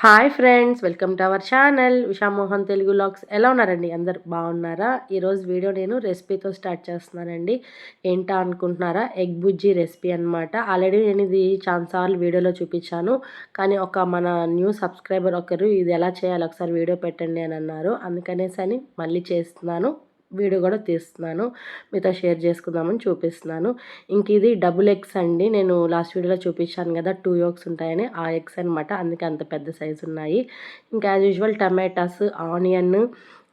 Hi friends, welcome to our channel Usha Mohan Telugu vlogs. ఎలా ఉన్నారండి? అందరు బాగున్నారా? ఈరోజు వీడియో నేను రెసిపీతో స్టార్ట్ చేస్తున్నానండి. ఏంటా అనుకుంటున్నారా? ఎగ్ బుజ్జి రెసిపీ అనమాట. ఆల్రెడీ నేను ఇది చాలాసార్లు వీడియోలో చూపించాను. కానీ మన న్యూ సబ్స్క్రైబర్ ఒకరు ఇది ఎలా చేయాలి ఒకసారి వీడియో పెట్టండి అని అన్నారు. అందుకనేసి మళ్ళీ చేస్తున్నాను. వీడియో కూడా తీస్తున్నాను, మీతో షేర్ చేసుకుందామని చూపిస్తున్నాను. ఇంక ఇది డబుల్ ఎగ్స్ అండి. నేను లాస్ట్ వీడియోలో చూపించాను కదా 2 ఎగ్స్ ఉంటాయని, ఆ ఎగ్స్ అనమాట. అందుకే అంత పెద్ద సైజు ఉన్నాయి. ఇంకా as usual tomatoes, onion,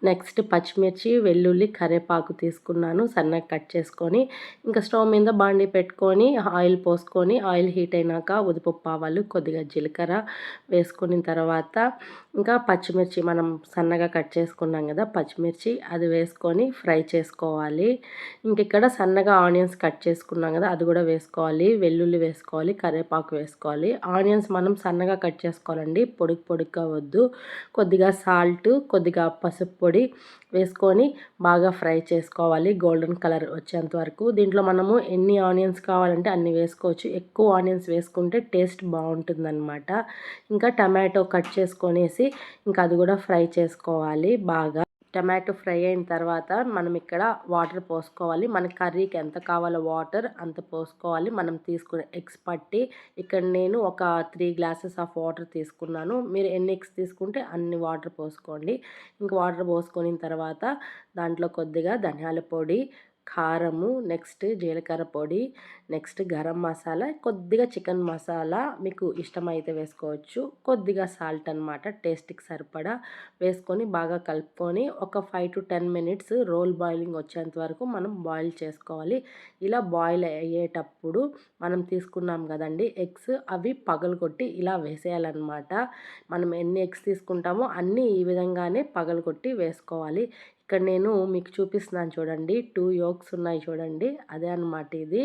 next పచ్చిమిర్చి, వెల్లుల్లి, కరివేపాకు తీసుకున్నాను సన్నగా కట్ చేసుకొని. ఇంకా స్టవ్ మీద బాండి పెట్టుకొని ఆయిల్ పోసుకొని, ఆయిల్ హీట్ అయినాక ఉదిపప్పు, ఆవాలు, కొద్దిగా జీలకర్ర వేసుకున్న తర్వాత ఇంకా పచ్చిమిర్చి మనం సన్నగా కట్ చేసుకున్నాం కదా పచ్చిమిర్చి, అది వేసుకొని ఫ్రై చేసుకోవాలి. ఇంక ఇక్కడ సన్నగా ఆనియన్స్ కట్ చేసుకున్నాం కదా అది కూడా వేసుకోవాలి. వెల్లుల్లి వేసుకోవాలి, కరివేపాకు వేసుకోవాలి. ఆనియన్స్ మనం సన్నగా కట్ చేసుకోవాలండి, పొడిగా వద్దు. కొద్దిగా సాల్ట్, కొద్దిగా పసుపు పొడి వేసుకొని బాగా ఫ్రై చేసుకోవాలి గోల్డెన్ కలర్ వచ్చేంత వరకు. దీంట్లో మనము ఎన్ని ఆనియన్స్ కావాలంటే అన్ని వేసుకోవచ్చు. ఎక్కువ ఆనియన్స్ వేసుకుంటే టేస్ట్ బాగుంటుందన్నమాట. ఇంకా టమాటో కట్ చేసుకొనేసి ఇంకా అది కూడా ఫ్రై చేసుకోవాలి బాగా. టమాటో ఫ్రై అయిన తర్వాత మనం ఇక్కడ వాటర్ పోసుకోవాలి. మన కర్రీకి ఎంత కావాలో వాటర్ అంత పోసుకోవాలి. మనం తీసుకునే ఎగ్స్ పట్టి ఇక్కడ నేను ఒక 3 గ్లాసెస్ ఆఫ్ వాటర్ తీసుకున్నాను. మీరు ఎన్ని ఎగ్స్ తీసుకుంటే అన్ని వాటర్ పోసుకోండి. ఇంక వాటర్ పోసుకున్న తర్వాత దాంట్లో కొద్దిగా ధనియాల పొడి, కారము, నెక్స్ట్ జీలకర్ర పొడి, నెక్స్ట్ గరం మసాలా, కొద్దిగా చికెన్ మసాలా మీకు ఇష్టమైతే వేసుకోవచ్చు, కొద్దిగా సాల్ట్ అనమాట టేస్ట్కి సరిపడా వేసుకొని బాగా కలుపుకొని ఒక 5 to 10 మినిట్స్ రోల్ బాయిలింగ్ వచ్చేంత వరకు మనం బాయిల్ చేసుకోవాలి. ఇలా బాయిల్ అయ్యేటప్పుడు మనం తీసుకున్నాం కదండి ఎగ్స్, అవి పగలగొట్టి ఇలా వేసేయాలన్నమాట. మనం ఎన్ని ఎగ్స్ తీసుకుంటామో అన్నీ ఈ విధంగానే పగలగొట్టి వేసుకోవాలి. ఇక్కడ నేను మీకు చూపిస్తున్నాను చూడండి, 2 యోగ్స్ ఉన్నాయి చూడండి, అదే అనమాట ఇది.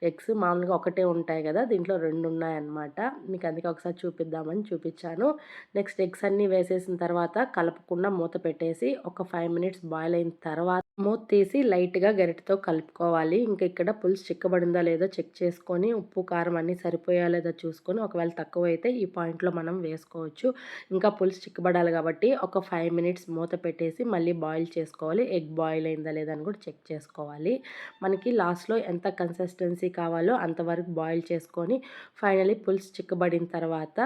ఎగ్స్ మామూలుగా ఒకటే ఉంటాయి కదా, దీంట్లో 2 ఉన్నాయన్నమాట. మీకు అందుకే ఒకసారి చూపిద్దామని చూపించాను. నెక్స్ట్ ఎగ్స్ అన్నీ వేసేసిన తర్వాత కలపకుండా మూత పెట్టేసి ఒక 5 మినిట్స్ బాయిల్ అయిన తర్వాత మూత తీసి లైట్గా గరిటెతో కలుపుకోవాలి. ఇంక ఇక్కడ పులుసు చిక్కబడిందా లేదో చెక్ చేసుకొని ఉప్పు కారం అన్నీ సరిపోయా లేదో చూసుకొని, ఒకవేళ తక్కువ అయితే ఈ పాయింట్లో మనం వేసుకోవచ్చు. ఇంకా పులుసు చిక్కబడాలి కాబట్టి ఒక 5 మినిట్స్ మూత పెట్టేసి మళ్ళీ బాయిల్ చేసుకోవాలి. ఎగ్ బాయిల్ అయిందా లేదా అని కూడా చెక్ చేసుకోవాలి. మనకి లాస్ట్లో ఎంత కన్సిస్టెన్సీ కావాలో అంతవరకు బాయిల్ చేసుకొని ఫైనలీ పులుసు చిక్కబడిన తర్వాత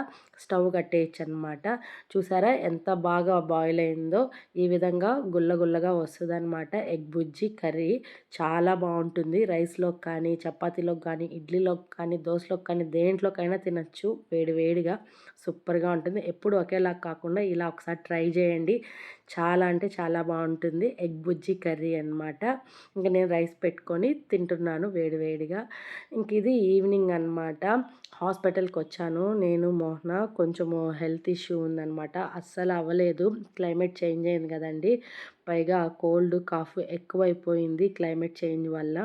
స్టవ్ కట్టేయచ్చు అనమాట. చూసారా ఎంత బాగా బాయిల్ అయిందో? ఈ విధంగా గుల్లగా వస్తుంది అనమాట. ఎగ్ బుజ్జి కర్రీ చాలా బాగుంటుంది. రైస్లోకి కానీ, చపాతీలోకి కానీ, ఇడ్లీలోకి కానీ, దోశలోకి కానీ, దేంట్లోకైనా తినచ్చు. వేడిగా సూపర్గా ఉంటుంది. ఎప్పుడు ఒకేలా కాకుండా ఇలా ఒకసారి ట్రై చేయండి. చాలా అంటే చాలా బాగుంటుంది. ఎగ్ బుజ్జి కర్రీ అనమాట. ఇంకా నేను రైస్ పెట్టుకొని తింటున్నాను వేడిగా. ఇంక ఇది ఈవినింగ్ అనమాట. హాస్పిటల్కి వచ్చాను నేను, మోహన. కొంచెము హెల్త్ ఇష్యూ ఉందనమాట, అస్సలు అవ్వలేదు. క్లైమేట్ చేంజ్ అయింది కదండి, పైగా కోల్డ్ కాఫ్ ఎక్కువైపోయింది క్లైమేట్ చేంజ్ వల్ల.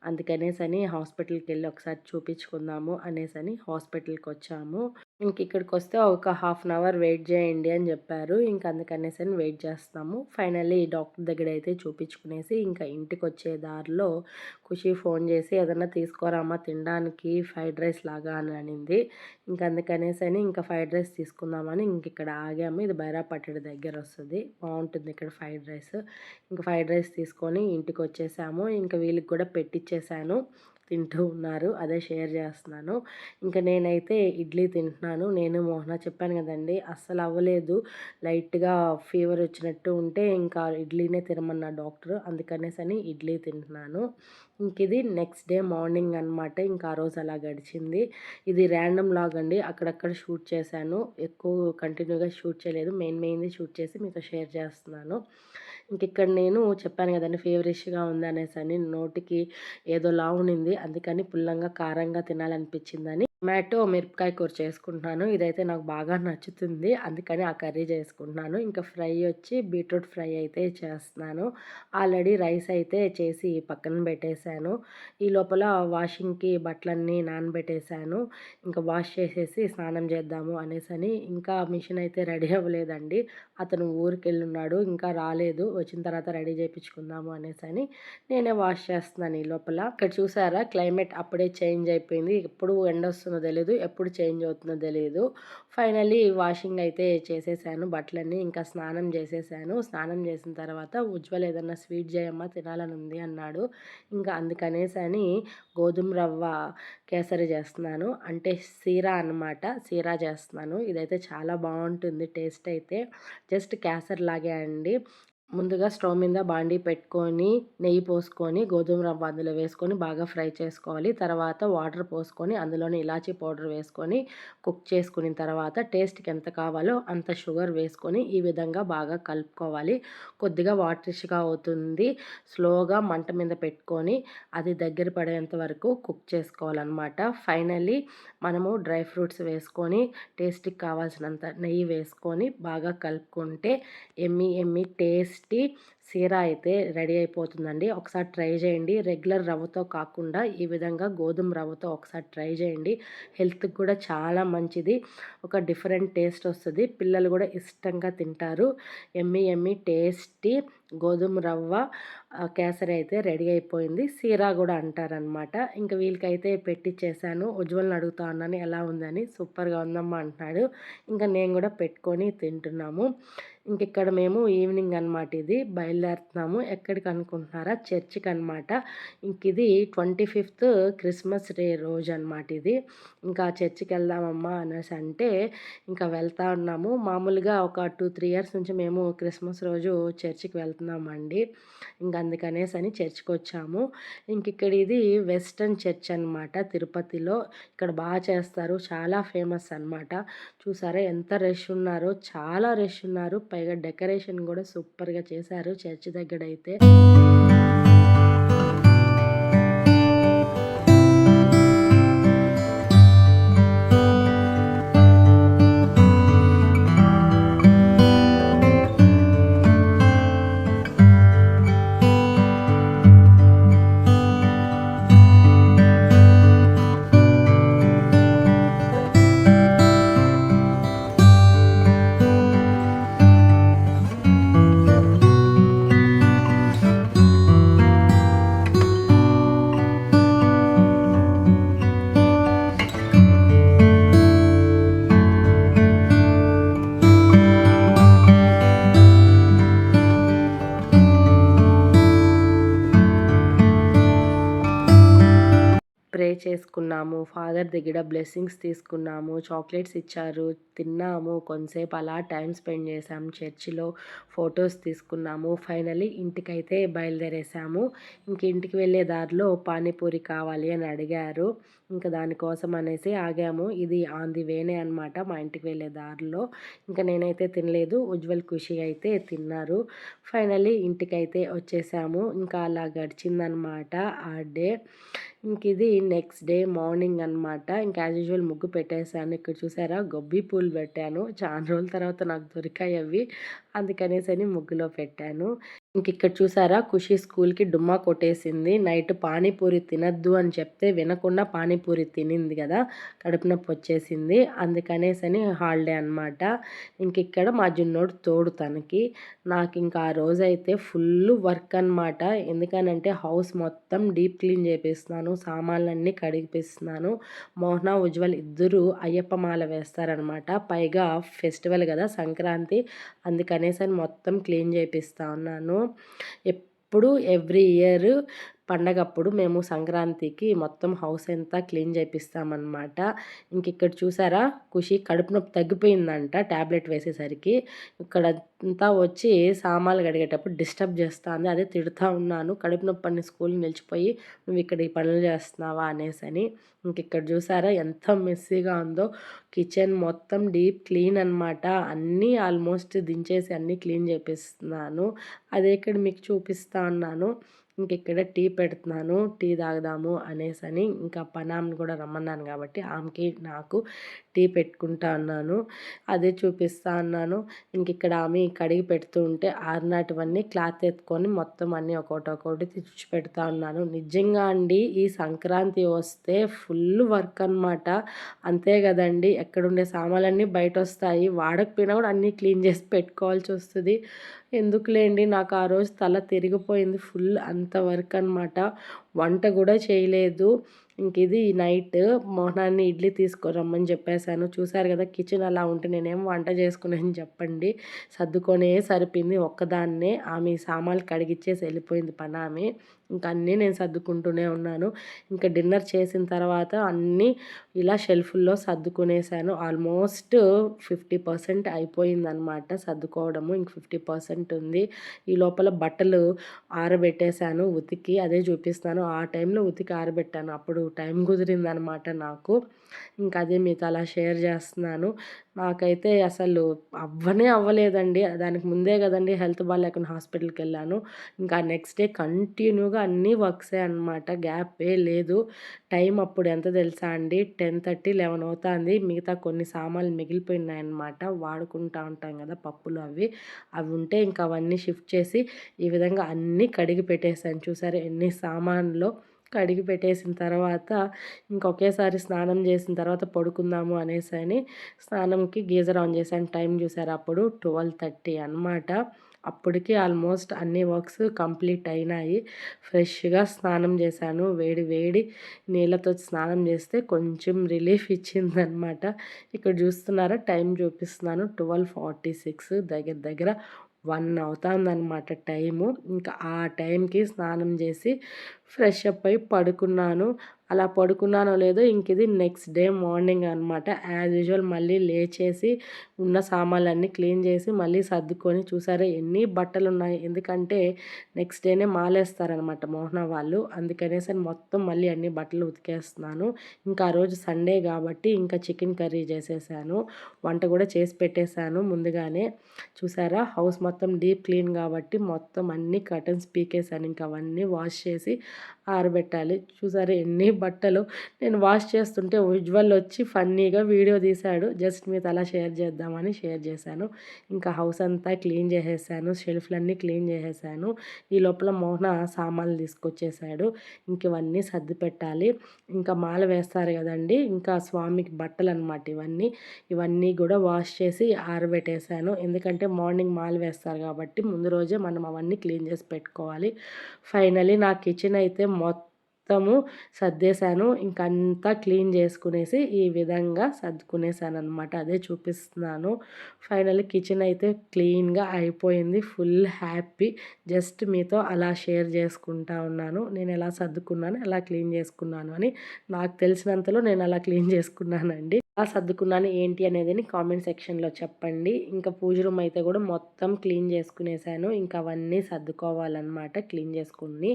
అందుకనేసని హాస్పిటల్కి వెళ్ళి ఒకసారి చూపించుకుందాము అనేసని హాస్పిటల్కి వచ్చాము. ఇంక ఇక్కడికి వస్తే ఒక హాఫ్ అన్ అవర్ వెయిట్ చేయండి అని చెప్పారు. ఇంక అందుకనేసని వెయిట్ చేస్తాము. ఫైనల్లీ డాక్టర్ దగ్గర అయితే చూపించుకునేసి ఇంకా ఇంటికి వచ్చే దారిలో ఖుషి ఫోన్ చేసి ఏదన్నా తీసుకోరామా తినడానికి ఫ్రైడ్ రైస్ లాగా అని అనింది. ఇంక అందుకనేసని ఇంకా ఫ్రైడ్ రైస్ తీసుకుందామని ఇంక ఇక్కడ ఆగాము. ఇది బైరాపట్టడి దగ్గర వస్తుంది, బాగుంటుంది ఇక్కడ ఫ్రైడ్ రైస్. ఇంకా ఫ్రైడ్ రైస్ తీసుకొని ఇంటికి వచ్చేసాము. ఇంకా వీళ్ళకి కూడా పెట్టించేసాను, తింటూ ఉన్నారు, అదే షేర్ చేస్తున్నాను. ఇంకా నేనైతే ఇడ్లీ తింటున్నాను. నేను మోహన చెప్పాను కదండి అస్సలు అవ్వలేదు, లైట్గా ఫీవర్ వచ్చినట్టు ఉంటే ఇంకా ఇడ్లీనే తినమన్న డాక్టర్, అందుకనేసని ఇడ్లీ తింటున్నాను. ఇంక ఇది నెక్స్ట్ డే మార్నింగ్ అనమాట. ఇంకా ఆ రోజు అలా గడిచింది. ఇది ర్యాండమ్ లాగ్ అండి, అక్కడక్కడ షూట్ చేశాను, ఎక్కువ కంటిన్యూగా షూట్ చేయలేదు, మెయిన్ది షూట్ చేసి మీతో షేర్ చేస్తున్నాను. ఇంక ఇక్కడ నేను చెప్పాను కదండి ఫీవరిష్గా ఉంది అనేసని, నోటికి ఏదోలా ఉన్నింది, అందుకని పుల్లంగా కారంగా తినాలనిపించిందని టమాటో మిరపకాయ కూర చేసుకుంటున్నాను. ఇదైతే నాకు బాగా నచ్చుతుంది, అందుకని ఆ కర్రీ చేసుకుంటున్నాను. ఇంకా ఫ్రై వచ్చి బీట్రూట్ ఫ్రై అయితే చేస్తున్నాను. ఆల్రెడీ రైస్ అయితే చేసి పక్కన పెట్టేశాను. ఈ లోపల వాషింగ్కి బట్టలన్నీ నానబెట్టేశాను. ఇంకా వాష్ చేసేసి స్నానం చేద్దాము అనేసని. ఇంకా మిషన్ అయితే రెడీ అవ్వలేదండి, అతను ఊరికి వెళ్ళున్నాడు, ఇంకా రాలేదు, వచ్చిన తర్వాత రెడీ చేయించుకుందాము అనేసని నేనే వాష్ చేస్తున్నాను. ఈ లోపల ఇక్కడ చూసారా క్లైమేట్ అప్పుడే చేంజ్ అయిపోయింది. ఎప్పుడు ఎండ వస్తుంది వస్తుందో తెలీదు, ఎప్పుడు చేంజ్ అవుతుందో తెలీదు. ఫైనల్లీ వాషింగ్ అయితే చేసేసాను బట్టలన్నీ. ఇంకా స్నానం చేసేసాను. స్నానం చేసిన తర్వాత ఉజ్వల్ ఏదన్నా స్వీట్ చేయమ్మా తినాలని ఉంది అన్నాడు. ఇంకా అందుకనేసని గోధుమ రవ్వ కేసరి చేస్తున్నాను. అంటే సీరా అనమాట. సీరా చేస్తున్నాను. ఇదైతే చాలా బాగుంటుంది టేస్ట్ అయితే. జస్ట్ కేసరి లాగే అండి. ముందుగా స్టవ్ మీద బాండీ పెట్టుకొని నెయ్యి పోసుకొని గోధుమ రవ్వ అందులో వేసుకొని బాగా ఫ్రై చేసుకోవాలి. తర్వాత వాటర్ పోసుకొని అందులోనే ఇలాచీ పౌడర్ వేసుకొని కుక్ చేసుకున్న తర్వాత టేస్ట్కి ఎంత కావాలో అంత షుగర్ వేసుకొని ఈ విధంగా బాగా కలుపుకోవాలి. కొద్దిగా వాటరిష్గా అవుతుంది. స్లోగా మంట మీద పెట్టుకొని అది దగ్గర పడేంత వరకు కుక్ చేసుకోవాలన్నమాట. ఫైనల్లీ మనము డ్రై ఫ్రూట్స్ వేసుకొని టేస్ట్కి కావాల్సినంత నెయ్యి వేసుకొని బాగా కలుపుకుంటే ఎమ్మి టేస్టీ సీరా అయితే రెడీ అయిపోతుందండి. ఒకసారి ట్రై చేయండి. రెగ్యులర్ రవ్వతో కాకుండా ఈ విధంగా గోధుమ రవ్వతో ఒకసారి ట్రై చేయండి. హెల్త్కి కూడా చాలా ఒక డిఫరెంట్ టేస్ట్ వస్తుంది. పిల్లలు కూడా ఇష్టంగా తింటారు. ఎమ్మి టేస్టీ గోధుమ రవ్వ కేసరి అయితే రెడీ అయిపోయింది. సీరా కూడా అంటారనమాట. ఇంకా వీళ్ళకైతే పెట్టిచ్చేసాను. ఉజ్వల్ని అడుగుతా ఉన్నాను ఎలా ఉందని. సూపర్గా ఉందమ్మా అంటున్నాడు. ఇంకా నేను కూడా పెట్టుకొని తింటున్నాము. ఇంక ఇక్కడ మేము ఈవినింగ్ అనమాట. ఇది బయలుదేరుతున్నాము. ఎక్కడికి అనుకుంటున్నారా? చర్చికి అనమాట. ఇంక ఇది 25th క్రిస్మస్ డే రోజు అనమాట ఇది. ఇంకా చర్చికి వెళ్దామమ్మా అనేసి అంటే ఇంకా వెళ్తా ఉన్నాము. మామూలుగా ఒక 2-3 ఇయర్స్ నుంచి మేము క్రిస్మస్ రోజు చర్చికి వెళ్తున్నామండి. ఇంకా అందుకనేసని చర్చికి వచ్చాము. ఇంక ఇక్కడ ఇది వెస్టర్న్ చర్చ్ అనమాట తిరుపతిలో. ఇక్కడ బాగా చేస్తారు. చాలా ఫేమస్ అనమాట. చూసారా ఎంత రష్ ఉన్నారో, చాలా రష్ ఉన్నారు. పైగా డెకరేషన్ కూడా సూపర్గా చేశారు చర్చ్ దగ్గర అయితే. ప్రే చేసుకున్నాము. ఫాదర్ దగ్గర బ్లెస్సింగ్స్ తీసుకున్నాము. చాక్లెట్స్ ఇచ్చారు. తిన్నాము. కొంతసేపు అలా టైం స్పెండ్ చేసాము చర్చిలో. ఫొటోస్ తీసుకున్నాము. ఫైనలీ ఇంటికైతే బయలుదేరేసాము. ఇంక ఇంటికి వెళ్ళే దారిలో పానీపూరి కావాలి అని అడిగారు. ఇంకా దానికోసం అనేసి ఆగాము. ఇది ఆన్ ది వేనే అనమాట మా ఇంటికి వెళ్ళే దారిలో. ఇంకా నేనైతే తినలేదు. ఉజ్వల్ ఖుషి అయితే తిన్నారు. ఫైనలీ ఇంటికైతే వచ్చేసాము. ఇంకా అలా గడిచిందనమాట ఆ డే. ఇంక ఇది నెక్స్ట్ డే మార్నింగ్ అనమాట. ఇంకా యాజ్ యూజువల్ ముగ్గు పెట్టేశాను. ఇక్కడ చూసారా గొబ్బి పూలు పెట్టాను. చాలా రోజుల తర్వాత నాకు దొరికాయి అవి. అందుకనేసని ముగ్గులో పెట్టాను. ఇంక ఇక్కడ చూసారా ఖుషి స్కూల్కి డుమ్మా కొట్టేసింది. నైట్ పానీపూరి తినద్దు అని చెప్తే వినకుండా పానీపూరి తినింది కదా, కడుపు నొప్పి వచ్చేసింది. అందుకనేసని హాలిడే అనమాట. ఇంక ఇక్కడ మా జున్నోడు తోడు తనకి. నాకు ఇంకా ఆ రోజైతే ఫుల్ వర్క్ అనమాట. ఎందుకనంటే హౌస్ మొత్తం డీప్ క్లీన్ చేపిస్తున్నాను. సామాన్లన్నీ కడిగిపిస్తున్నాను. మోహన ఉజ్వల్ ఇద్దరు అయ్యప్ప మాల వేస్తారనమాట. పైగా ఫెస్టివల్ కదా సంక్రాంతి, అందుకనేసని మొత్తం క్లీన్ చేపిస్తా ఉన్నాను. ఎప్పుడు ఎవ్రీ ఇయర్ పండగప్పుడు మేము సంక్రాంతికి మొత్తం హౌస్ అంతా క్లీన్ చేపిస్తామన్నమాట. ఇంక ఇక్కడ చూసారా ఖుషి కడుపు నొప్పి తగ్గిపోయిందంట ట్యాబ్లెట్ వేసేసరికి. ఇక్కడంతా వచ్చి సామాన్లు కడిగేటప్పుడు డిస్టర్బ్ చేస్తుంది. అదే తిడుతూ ఉన్నాను, కడుపు నొప్పి అని స్కూల్ నిలిచిపోయి నువ్వు ఇక్కడ ఈ పనులు చేస్తున్నావా అనేసని. ఇంక ఇక్కడ చూసారా ఎంత మెస్సీగా ఉందో. కిచెన్ మొత్తం డీప్ క్లీన్ అనమాట. అన్నీ ఆల్మోస్ట్ దించేసి అన్నీ క్లీన్ చేపిస్తున్నాను. అదే ఇక్కడ మీకు చూపిస్తా ఉన్నాను. ఇంక ఇక్కడ టీ పెడుతున్నాను. టీ తాగుదాము అనేసని. ఇంకా పనామెను కూడా రమ్మన్నాను కాబట్టి ఆమెకి నాకు టీ పెట్టుకుంటా ఉన్నాను. అదే చూపిస్తా ఉన్నాను. ఇంక ఇక్కడ ఆమె కడిగి పెడుతూ ఉంటే ఆరినాటివన్నీ క్లాత్ ఎత్తుకొని మొత్తం అన్నీ ఒక్కొక్కటి తెచ్చి పెడతా ఉన్నాను. నిజంగా అండి ఈ సంక్రాంతి వస్తే ఫుల్ వర్క్ అనమాట. అంతే కదండి, ఎక్కడుండే సామాన్లన్నీ బయట వస్తాయి. వాడకపోయినా కూడా అన్నీ క్లీన్ చేసి పెట్టుకోవాల్సి వస్తుంది. ఎందుకులేండి, నాకు ఆ రోజు తల తిరిగిపోయింది. ఫుల్ అంత వర్క్ అనమాట. వంట కూడా చేయలేదు. ఇంక ఇది నైట్ మోహనాన్ని ఇడ్లీ తీసుకురమ్మని చెప్పేశాను. చూసారు కదా కిచెన్ అలా ఉంటే నేనేం వంట చేసుకున్నానని చెప్పండి. సర్దుకొనే సరిపోయింది ఒక్కదాన్నే. ఆమె సామాన్లు కడిగిచ్చేసి వెళ్ళిపోయింది పనామె. ఇంక అన్నీ నేను సర్దుకుంటూనే ఉన్నాను. ఇంకా డిన్నర్ చేసిన తర్వాత అన్నీ ఇలా షెల్ఫుల్లో సర్దుకునేసాను. ఆల్మోస్ట్ 50% అయిపోయిందనమాట సర్దుకోవడము. ఇంక 50% ఉంది. ఈ లోపల బట్టలు ఆరబెట్టేశాను ఉతికి. అదే చూపిస్తాను. ఆ టైంలో ఉతికి ఆరబెట్టాను. అప్పుడు టైం కుదిరిందనమాట నాకు. ఇంకా అదే మీతో అలా షేర్ చేస్తున్నాను. నాకైతే అసలు అవ్వలేదండి. దానికి ముందే కదండీ హెల్త్ బాగాలేకుండా హాస్పిటల్‌కెళ్ళాను. ఇంకా నెక్స్ట్ డే కంటిన్యూగా అన్నీ వర్క్సే అనమాట. గ్యాపే లేదు. టైం అప్పుడు ఎంత తెలుసా అండి? 10:30, 11 అవుతాంది. మిగతా కొన్ని సామాన్లు మిగిలిపోయినాయన్నమాట. వాడుకుంటా ఉంటాం కదా పప్పులు అవి. అవి ఉంటే ఇంకా అవన్నీ షిఫ్ట్ చేసి ఈ విధంగా అన్నీ కడిగి పెట్టేసాను. చూసారా ఎన్ని సామాన్లో కడిగి పెట్టేసిన తర్వాత ఇంక ఒకేసారి స్నానం చేసిన తర్వాత పడుకుందాము అనేసని స్నానంకి గీజర్ ఆన్ చేశాను. టైం చూసారా అప్పుడు 12:30 అనమాట. అప్పటికి ఆల్మోస్ట్ అన్ని వర్క్స్ కంప్లీట్ అయినాయి. ఫ్రెష్‌గా స్నానం చేశాను. వేడి వేడి నీళ్ళతో స్నానం చేస్తే కొంచెం రిలీఫ్ ఇచ్చిందనమాట. ఇక్కడ చూస్తున్నారా టైం చూపిస్తున్నాను. 12:46 దగ్గర దగ్గర 1 అవుతుందనమాట టైము. ఇంకా ఆ టైంకి స్నానం చేసి ఫ్రెష్ అప్ అయ్యి పడుకున్నాను. అలా పడుకున్నానో లేదో ఇంక ఇది నెక్స్ట్ డే మార్నింగ్ అనమాట. యాజ్ యూజువల్ మళ్ళీ లేచేసి ఉన్న సామాన్లన్నీ క్లీన్ చేసి మళ్ళీ సర్దుకొని చూసారా ఎన్ని బట్టలున్నాయి. ఎందుకంటే నెక్స్ట్ డేనే మాలేస్తారనమాట మోహన వాళ్ళు. అందుకనేసి మొత్తం మళ్ళీ అన్ని బట్టలు ఉతికేస్తున్నాను. ఇంకా ఆ రోజు సండే కాబట్టి ఇంకా చికెన్ కర్రీ చేసేసాను. వంట కూడా చేసి పెట్టేశాను ముందుగానే. చూసారా హౌస్ మొత్తం డీప్ క్లీన్ కాబట్టి మొత్తం అన్ని కర్టన్స్ పీకేసాను. ఇంకా అవన్నీ వాష్ చేసి ఆరబెట్టాలి. చూసారా ఎన్ని బట్టలు. నేను వాష్ చేస్తుంటే ఉజ్వల్ వచ్చి ఫన్నీగా వీడియో తీశాడు. జస్ట్ మీతో అలా షేర్ చేద్దామని షేర్ చేశాను. ఇంకా హౌస్ అంతా క్లీన్ చేసేసాను. షెల్ఫ్లన్నీ క్లీన్ చేసేసాను. ఈ లోపల మోహన సామాన్లు తీసుకొచ్చేసాడు. ఇంక ఇవన్నీ సర్ది పెట్టాలి. ఇంకా మాల వేస్తారు కదండి. ఇంకా స్వామికి బట్టలు అనమాట ఇవన్నీ. ఇవన్నీ కూడా వాష్ చేసి ఆరబెట్టేశాను. ఎందుకంటే మార్నింగ్ మాల వేస్తారు కాబట్టి ముందు రోజే మనం అవన్నీ క్లీన్ చేసి పెట్టుకోవాలి. ఫైనలీ నా కిచెన్ అయితే మొత్తము సర్దేశాను. ఇంకంతా క్లీన్ చేసుకునేసి ఈ విధంగా సర్దుకునేసాననమాట. అదే చూపిస్తున్నాను. ఫైనల్లీ కిచెన్ అయితే క్లీన్‌గా అయిపోయింది. Full happy. జస్ట్ మీతో అలా షేర్ చేసుకుంటా ఉన్నాను. నేను ఎలా సర్దుకున్నాను, ఎలా క్లీన్ చేసుకున్నాను అని నాకు తెలిసినంతలో నేను అలా క్లీన్ చేసుకున్నానండి. ఎలా సర్దుకున్నాను ఏంటి అనేదని కామెంట్ సెక్షన్‌లో చెప్పండి. ఇంకా పూజ రూమ్ అయితే కూడా మొత్తం క్లీన్ చేసుకునేసాను. ఇంకా అవన్నీ సర్దుకోవాలన్నమాట క్లీన్ చేసుకొని.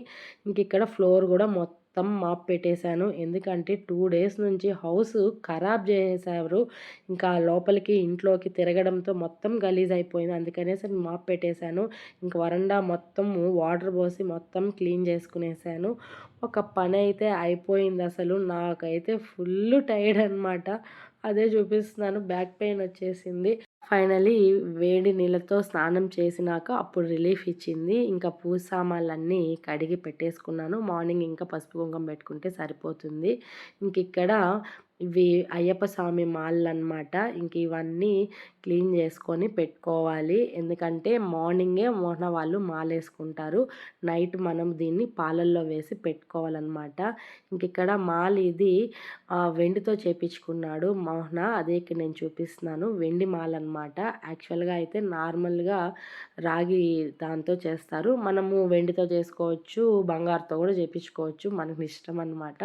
ఇంక ఇక్కడ ఫ్లోర్ కూడా మొత్తం మాప్ పెట్టేశాను. ఎందుకంటే 2 డేస్ నుంచి హౌస్ ఖరాబ్ చేసేసారు. ఇంకా లోపలికి ఇంట్లోకి తిరగడంతో మొత్తం గలీజ్ అయిపోయింది. అందుకనేసి మాప్ పెట్టేశాను. ఇంక వరండా మొత్తము వాటర్ పోసి మొత్తం క్లీన్ చేసుకునేసాను. ఒక పని అయితే అయిపోయింది అసలు. నాకైతే ఫుల్ టైర్డ్ అనమాట. అదే చూపిస్తున్నాను. బ్యాక్ పెయిన్ వచ్చేసింది. ఫైనలీ వేడి నీళ్ళతో స్నానం చేసినాక అప్పుడు రిలీఫ్ ఇచ్చింది. ఇంకా పూజ సామాన్లన్నీ కడిగి పెట్టేసుకున్నాను. మార్నింగ్ ఇంకా పసుపు కుంకుమ పెట్టుకుంటే సరిపోతుంది. ఇంకిక్కడ ఇవి అయ్యప్ప స్వామి మాలలనమాట. ఇంక ఇవన్నీ క్లీన్ చేసుకొని పెట్టుకోవాలి. ఎందుకంటే మార్నింగే మోహన వాళ్ళు మాలేసుకుంటారు. నైట్ మనం దీన్ని పాలల్లో వేసి పెట్టుకోవాలన్నమాట. ఇంకిక్కడ మాల ఇది వెండితో చేపించుకున్నాడు మోహన. అదే ఇక్కడ నేను చూపిస్తున్నాను. వెండి మాల అనమాట. యాక్చువల్గా అయితే నార్మల్గా రాగి దాంతో చేస్తారు. మనము వెండితో చేసుకోవచ్చు, బంగారుతో కూడా చేపించుకోవచ్చు. మనకి ఇష్టం అనమాట.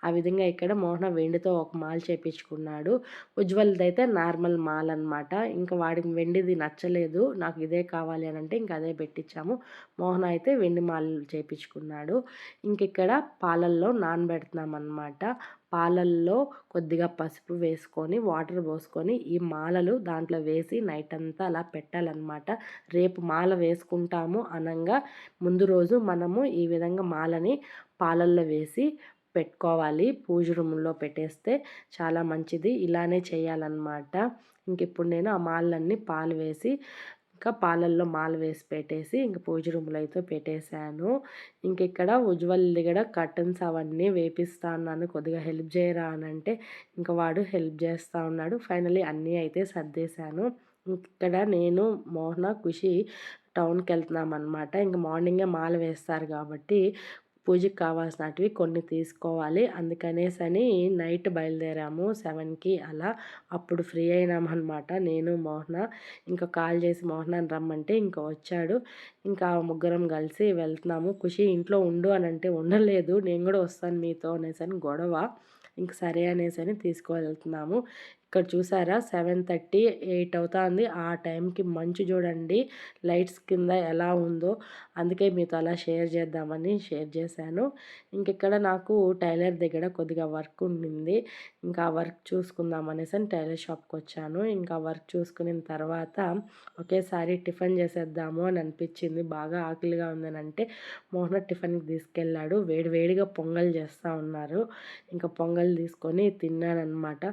ఆ విధంగా ఇక్కడ మోహన వెండితో ఒక మాల చేపించుకున్నాడు. ఉజ్వల్ది అయితే నార్మల్ మాల అనమాట. ఇంకా వాడికి వెండిది నచ్చలేదు. నాకు ఇదే కావాలి అని అంటే ఇంకా అదే పెట్టించాము. మోహన అయితే వెండి మాలలు చేపించుకున్నాడు. ఇంక ఇక్కడ పాలల్లో నానబెడుతున్నాం అనమాట. పాలల్లో కొద్దిగా పసుపు వేసుకొని వాటర్ పోసుకొని ఈ మాలలు దాంట్లో వేసి నైట్ అంతా అలా పెట్టాలన్నమాట. రేపు మాల వేసుకుంటాము అనంగా ముందు రోజు మనము ఈ విధంగా మాలని పాలల్లో వేసి పెట్టుకోవాలి. పూజ రూమ్లో పెట్టేస్తే చాలా మంచిది. ఇలానే చేయాలన్నమాట. ఇంక ఇప్పుడు నేను ఆ మాలలన్నీ పాలు వేసి ఇంకా పాలల్లో మాల వేసి పెట్టేసి ఇంక పూజ రూమ్లో అయితే పెట్టేశాను. ఇంక ఇక్కడ ఉజ్వల్ది కూడా కర్టన్స్ అవన్నీ వేపిస్తా ఉన్నాను. కొద్దిగా హెల్ప్ చేయరా అని అంటే ఇంకా వాడు హెల్ప్ చేస్తూ ఉన్నాడు. ఫైనలీ అన్నీ అయితే సర్దేశాను. ఇక్కడ నేను మోహన ఖుషి టౌన్కి వెళ్తున్నాం అనమాట. ఇంక మార్నింగే మాల వేస్తారు కాబట్టి పూజకి కావాల్సినటివి కొన్ని తీసుకోవాలి. అందుకనేసని నైట్ బయలుదేరాము 7కి అలా. అప్పుడు ఫ్రీ అయినామనమాట నేను, మోహన. ఇంకా కాల్ చేసి మోహనాన్ని రమ్మంటే ఇంకా వచ్చాడు. ఇంకా ముగ్గురం కలిసి వెళ్తున్నాము. ఖుషి ఇంట్లో ఉండు అని అంటే ఉండలేదు, నేను కూడా వస్తాను మీతో అనేసని గొడవ. ఇంక సరే అనేసని తీసుకువెళ్తున్నాము. ఇక్కడ చూసారా 7:30, 8 అవుతుంది. ఆ టైంకి మంచు చూడండి లైట్స్ కింద ఎలా ఉందో. అందుకే మీతో అలా షేర్ చేద్దామని షేర్ చేశాను. ఇంకిక్కడ నాకు టైలర్ దగ్గర కొద్దిగా వర్క్ ఉండింది. ఇంకా వర్క్ చూసుకుందాం అనేసి టైలర్ షాప్కి వచ్చాను. ఇంకా వర్క్ చూసుకున్న తర్వాత ఒకేసారి టిఫిన్ చేసేద్దాము అని అనిపించింది. బాగా ఆకలిగా ఉందని అంటే మోహన టిఫిన్కి తీసుకెళ్ళాడు. వేడివేడిగా పొంగల్ చేస్తూ ఉన్నారు. ఇంకా పొంగల్ తీసుకొని తిన్నానమాట.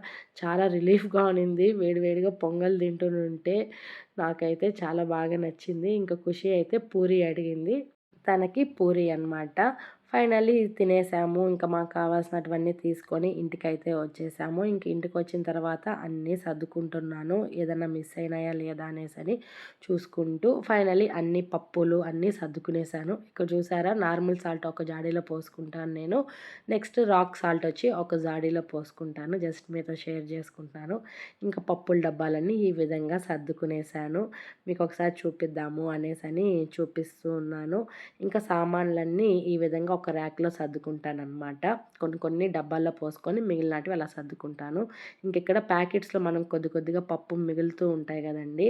చాలా రిలీఫ్గా ఉన్నింది వేడివేడిగా పొంగల్ తింటుంటే. నాకైతే చాలా బాగా నచ్చింది. ఇంకా ఖుషి అయితే పూరి అడిగింది, తనకి పూరి అనమాట. ఫైనల్లీ తినేసాము. ఇంకా మాకు కావాల్సినటువన్నీ తీసుకొని ఇంటికైతే వచ్చేసాము. ఇంక ఇంటికి వచ్చిన తర్వాత అన్నీ సర్దుకుంటున్నాను, ఏదన్నా మిస్ అయినాయా లేదా అనేసి చూసుకుంటూ. ఫైనల్లీ అన్ని పప్పులు అన్నీ సర్దుకునేసాను. ఇక్కడ చూసారా నార్మల్ సాల్ట్ ఒక జాడీలో పోసుకుంటాను నేను. నెక్స్ట్ రాక్ సాల్ట్ వచ్చి ఒక జాడీలో పోసుకుంటాను. జస్ట్ మీతో షేర్ చేసుకుంటున్నాను. ఇంకా పప్పుల డబ్బాలన్నీ ఈ విధంగా సర్దుకునేసాను. మీకు ఒకసారి చూపిద్దాము అనేసి చూపిస్తూ ఉన్నాను. ఇంకా సామాన్లన్నీ ఈ విధంగా ఒక ర్యాక్లో సర్దుకుంటానమాట. కొన్ని డబ్బాల్లో పోసుకొని మిగిలినటివి అలా సర్దుకుంటాను. ఇంకెక్కడ ప్యాకెట్స్లో మనం కొద్దిగా పప్పు మిగులుతూ ఉంటాయి కదండి,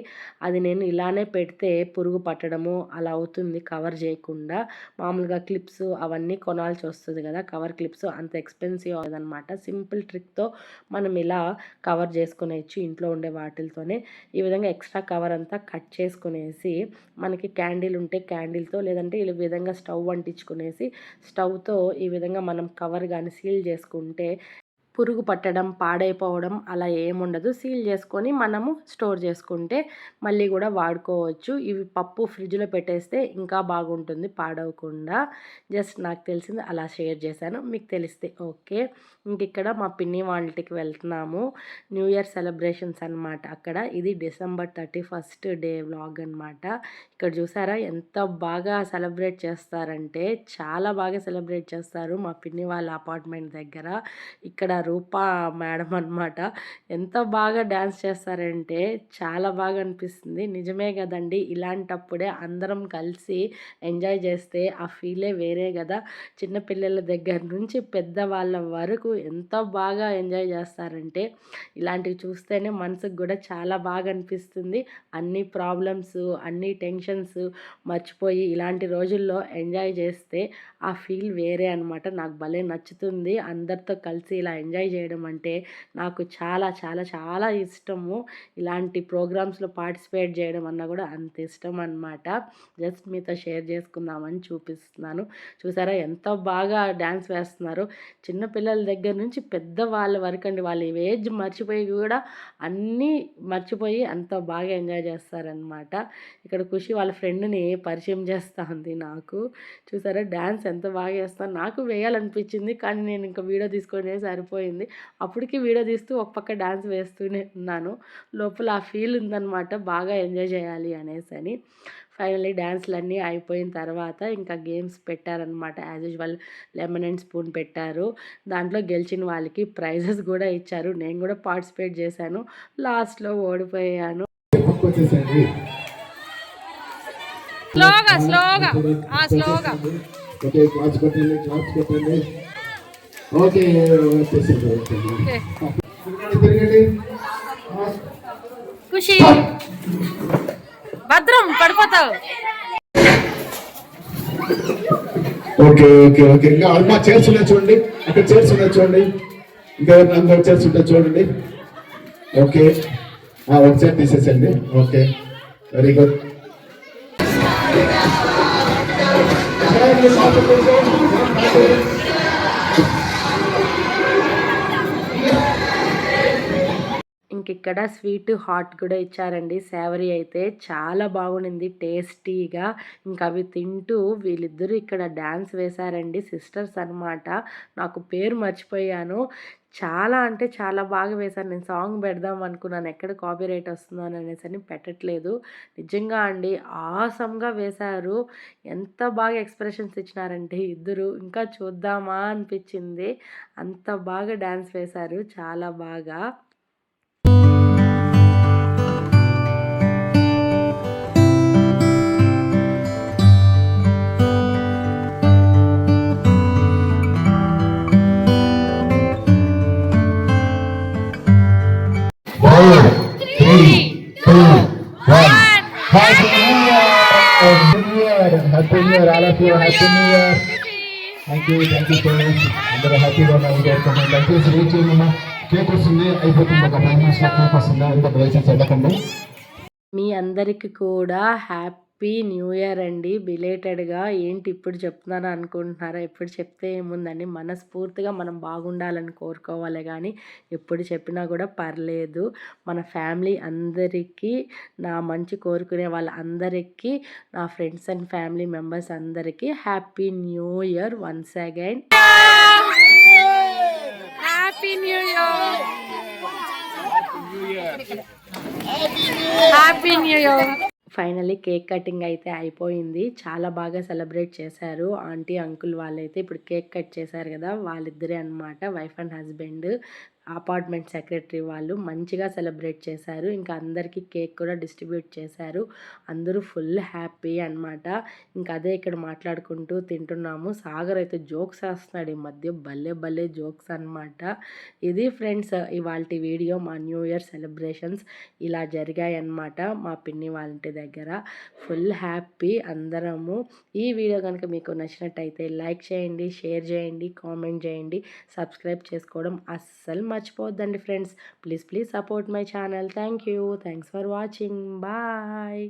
అది నేను ఇలానే పెడితే పురుగు పట్టడము అలా అవుతుంది కవర్ చేయకుండా. మామూలుగా క్లిప్స్ అవన్నీ కొనాల్సి వస్తుంది కదా, కవర్ క్లిప్స్ అంత ఎక్స్పెన్సివ్ అవ్వదనమాట. సింపుల్ ట్రిక్తో మనం ఇలా కవర్ చేసుకునేచ్చు ఇంట్లో ఉండే వాటితోనే. ఈ విధంగా ఎక్స్ట్రా కవర్ అంతా కట్ చేసుకునేసి మనకి క్యాండిల్ ఉంటే క్యాండిల్తో, లేదంటే ఈ విధంగా స్టవ్ అంటించుకునేసి స్టవ్తో ఈ విధంగా మనం కవర్ కానీ సీల్ చేసుకుంటే పురుగు పట్టడం పాడైపోవడం అలా ఏముండదు. సీల్ చేసుకొని మనము స్టోర్ చేసుకుంటే మళ్ళీ కూడా వాడుకోవచ్చు. ఇవి పప్పు ఫ్రిడ్జ్లో పెట్టేస్తే ఇంకా బాగుంటుంది పాడవకుండా. జస్ట్ నాకు తెలిసింది అలా షేర్ చేశాను, మీకు తెలిస్తే ఓకే. ఇక్కడ మా పిన్ని వాళ్ళ ఇంటికి వెళ్తున్నాము. న్యూ ఇయర్ సెలబ్రేషన్స్ అనమాట అక్కడ. ఇది December 31st డే వ్లాగ్ అనమాట. ఇక్కడ చూసారా ఎంత బాగా సెలబ్రేట్ చేస్తారంటే చాలా బాగా సెలబ్రేట్ చేస్తారు మా పిన్ని వాళ్ళ అపార్ట్మెంట్ దగ్గర. ఇక్కడ రూపా మేడం అనమాట, ఎంత బాగా డ్యాన్స్ చేస్తారంటే చాలా బాగా అనిపిస్తుంది. నిజమే కదండి, ఇలాంటప్పుడే అందరం కలిసి ఎంజాయ్ చేస్తే ఆ ఫీలే వేరే కదా. చిన్నపిల్లల దగ్గర నుంచి పెద్దవాళ్ళ వరకు ఎంత బాగా ఎంజాయ్ చేస్తారంటే ఇలాంటివి చూస్తేనే మనసుకు కూడా చాలా బాగా అనిపిస్తుంది. అన్ని ప్రాబ్లమ్స్ అన్ని టెన్షన్స్ మర్చిపోయి ఇలాంటి రోజుల్లో ఎంజాయ్ చేస్తే ఆ ఫీల్ వేరే అనమాట. నాకు భలే నచ్చుతుంది అందరితో కలిసి ఇలా ఎంజాయ్ చేయడం అంటే. నాకు చాలా చాలా చాలా ఇష్టము. ఇలాంటి ప్రోగ్రామ్స్లో పార్టిసిపేట్ చేయడం అన్నా కూడా అంత ఇష్టం అనమాట. జస్ట్ మీతో షేర్ చేసుకుందామని చూపిస్తున్నాను. చూసారా ఎంత బాగా డ్యాన్స్ వేస్తున్నారు. చిన్నపిల్లల దగ్గర నుంచి పెద్దవాళ్ళ వరకు అండి, వాళ్ళ ఏజ్ మర్చిపోయి కూడా అన్నీ మర్చిపోయి అంత బాగా ఎంజాయ్ చేస్తారనమాట. ఇక్కడ ఖుషి వాళ్ళ ఫ్రెండ్ని పరిచయం చేస్తూ ఉంది నాకు. చూసారా డ్యాన్స్ ఎంత బాగా చేస్తాను. నాకు వేయాలనిపించింది కానీ నేను ఇంకా వీడియో తీసుకునే సరిపోయింది. అప్పటికి వీడియో తీస్తూ ఒక పక్క డ్యాన్స్ వేస్తూనే ఉన్నాను. లోపల ఆ ఫీల్ ఉందన్నమాట, బాగా ఎంజాయ్ చేయాలి అనేసి. ఫైనల్లీ డ్యాన్స్లు అన్నీ అయిపోయిన తర్వాత ఇంకా గేమ్స్ పెట్టారనమాట. As usual lemon and spoon పెట్టారు. దాంట్లో గెలిచిన వాళ్ళకి ప్రైజెస్ కూడా ఇచ్చారు. నేను కూడా పార్టిసిపేట్ చేశాను. లాస్ట్లో ఓడిపోయాను. ఖుషి భద్రం పడిపోతావు. ఓకే ఓకే ఓకే ఇంకా అమ్మా చైర్స్ ఉన్నాయి చూడండి, అక్కడ చైర్స్ ఉన్నాయి చూడండి, ఇంకా అందరూ చైర్స్ ఉంటాయి చూడండి. ఓకే ఒక చైర్ తీసేసండి. Okay very good. ఇంక ఇక్కడ స్వీట్ హాట్ కూడా ఇచ్చారండి. సేవరీ అయితే చాలా బాగుండింది టేస్టీగా. ఇంకా అవి తింటూ వీళ్ళిద్దరూ ఇక్కడ డ్యాన్స్ వేశారండి. సిస్టర్స్ అనమాట. నాకు పేరు మర్చిపోయాను. చాలా అంటే చాలా బాగా వేశారు. నేను సాంగ్ పెడదాం అనుకున్నాను. ఎక్కడ కాపీరైట్ వస్తుందో అనేసని పెట్టట్లేదు. నిజంగా అండి ఆసమ్‌గా వేశారు. ఎంత బాగా ఎక్స్‌ప్రెషన్స్ ఇచ్చినారంటే ఇద్దరు. ఇంకా చూద్దామా అనిపించింది. అంత బాగా డాన్స్ వేశారు. చాలా బాగా. Four, three, two, one. Happy New Year! Happy New Year! Happy New Year! All of you, Happy New Year! Thank you so much. అందరూ హ్యాపీగా ఉన్నారు కోరుకుంటున్నాను. దయచేసి రీచ్ అయ్యిందమ్మా. కేక్ వస్తుంది, అయిపోతుంది. ఒక 5 minutes లో కేక్ వస్తుంది. అంత దయచేసి వెళ్ళకండి. మీ అందరికి కూడా హ్యాపీ న్యూ ఇయర్ అండి. బిలేటెడ్‌గా. ఏంటి ఇప్పుడు చెప్తున్నాను అనుకుంటున్నారా? ఎప్పుడు చెప్తే ఏముందండి. మనస్ఫూర్తిగా మనం బాగుండాలని కోరుకోవాలే గానీ, ఎప్పుడు చెప్పినా కూడా పర్లేదు. మన ఫ్యామిలీ అందరికీ, నా మంచి కోరుకునే వాళ్ళందరికీ, నా ఫ్రెండ్స్ అండ్ ఫ్యామిలీ మెంబర్స్ అందరికీ happy new year once again. Happy new year. Happy new year. Finally cake cutting అయితే అయిపోయింది. చాలా బాగా సెలబ్రేట్ చేశారు. ఆంటీ, అంకుల్ వాళ్ళైతే ఇప్పుడు కేక్ కట్ చేశారు కదా, వాళ్ళిద్దరే అనమాట. Wife and husband. Apartment secretary వాళ్ళు మంచిగా సెలబ్రేట్ చేశారు. ఇంకా అందరికీ కేక్ కూడా డిస్ట్రిబ్యూట్ చేశారు. అందరూ ఫుల్ హ్యాపీ అనమాట. ఇంకా అదే ఇక్కడ మాట్లాడుకుంటూ తింటున్నాము. సాగర్ అయితే జోక్స్ వేస్తున్నాడు ఈ మధ్య. భలే జోక్స్ అనమాట. ఇది ఫ్రెండ్స్ ఇవాల్టి వీడియో. మా న్యూ ఇయర్ సెలబ్రేషన్స్ ఇలా జరిగాయి అన్నమాట మా పిన్ని వాళ్ళ ఇంటి దగ్గర. ఫుల్ హ్యాపీ అందరము. ఈ వీడియో కనుక మీకు నచ్చినట్టయితే లైక్ చేయండి, షేర్ చేయండి, కామెంట్ చేయండి. సబ్స్క్రైబ్ చేసుకోవడం అస్సలు మర్చిపోవద్దండి friends. Please support my channel. Thank you. Thanks for watching. Bye.